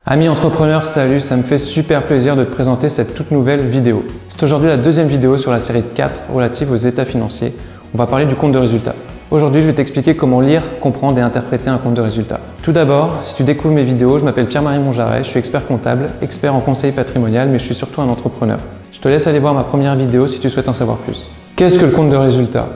Amis entrepreneurs, salut, ça me fait super plaisir de te présenter cette toute nouvelle vidéo. C'est aujourd'hui la deuxième vidéo sur la série de 4 relative aux états financiers. On va parler du compte de résultat. Aujourd'hui, je vais t'expliquer comment lire, comprendre et interpréter un compte de résultat. Tout d'abord, si tu découvres mes vidéos, je m'appelle Pierre-Marie Monjaret, je suis expert comptable, expert en conseil patrimonial, mais je suis surtout un entrepreneur. Je te laisse aller voir ma première vidéo si tu souhaites en savoir plus. Qu'est-ce que le compte de résultat ?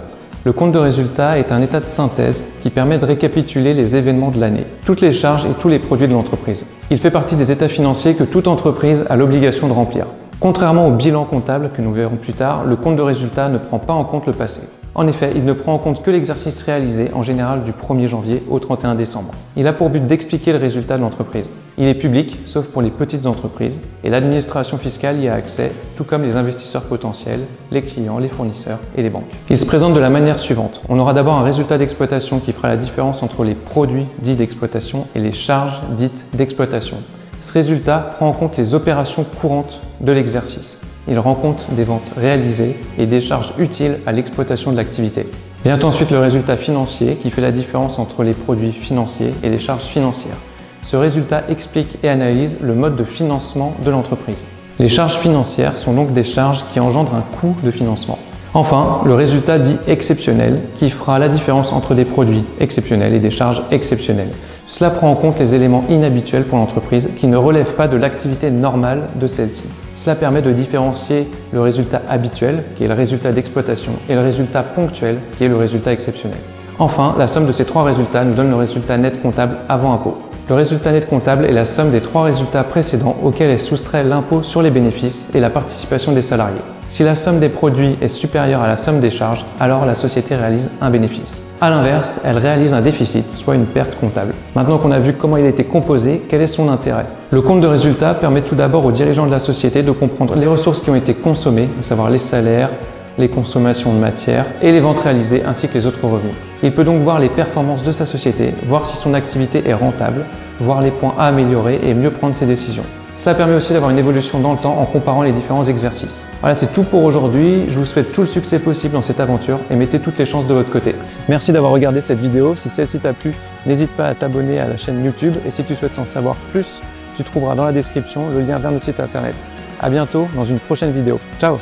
Le compte de résultat est un état de synthèse qui permet de récapituler les événements de l'année, toutes les charges et tous les produits de l'entreprise. Il fait partie des états financiers que toute entreprise a l'obligation de remplir. Contrairement au bilan comptable que nous verrons plus tard, le compte de résultat ne prend pas en compte le passé. En effet, il ne prend en compte que l'exercice réalisé en général du 1er janvier au 31 décembre. Il a pour but d'expliquer le résultat de l'entreprise. Il est public, sauf pour les petites entreprises, et l'administration fiscale y a accès, tout comme les investisseurs potentiels, les clients, les fournisseurs et les banques. Il se présente de la manière suivante. On aura d'abord un résultat d'exploitation qui fera la différence entre les produits dits d'exploitation et les charges dites d'exploitation. Ce résultat prend en compte les opérations courantes de l'exercice. Il rend compte des ventes réalisées et des charges utiles à l'exploitation de l'activité. Vient ensuite le résultat financier qui fait la différence entre les produits financiers et les charges financières. Ce résultat explique et analyse le mode de financement de l'entreprise. Les charges financières sont donc des charges qui engendrent un coût de financement. Enfin, le résultat dit exceptionnel qui fera la différence entre des produits exceptionnels et des charges exceptionnelles. Cela prend en compte les éléments inhabituels pour l'entreprise qui ne relèvent pas de l'activité normale de celle-ci. Cela permet de différencier le résultat habituel, qui est le résultat d'exploitation, et le résultat ponctuel, qui est le résultat exceptionnel. Enfin, la somme de ces trois résultats nous donne le résultat net comptable avant impôt. Le résultat net comptable est la somme des trois résultats précédents auxquels est soustrait l'impôt sur les bénéfices et la participation des salariés. Si la somme des produits est supérieure à la somme des charges, alors la société réalise un bénéfice. A l'inverse, elle réalise un déficit, soit une perte comptable. Maintenant qu'on a vu comment il a été composé, quel est son intérêt? Le compte de résultat permet tout d'abord aux dirigeants de la société de comprendre les ressources qui ont été consommées, à savoir les salaires, les consommations de matières et les ventes réalisées ainsi que les autres revenus. Il peut donc voir les performances de sa société, voir si son activité est rentable, voir les points à améliorer et mieux prendre ses décisions. Cela permet aussi d'avoir une évolution dans le temps en comparant les différents exercices. Voilà, c'est tout pour aujourd'hui. Je vous souhaite tout le succès possible dans cette aventure et mettez toutes les chances de votre côté. Merci d'avoir regardé cette vidéo. Si celle-ci t'a plu, n'hésite pas à t'abonner à la chaîne YouTube et si tu souhaites en savoir plus, tu trouveras dans la description le lien vers le site internet. À bientôt dans une prochaine vidéo. Ciao!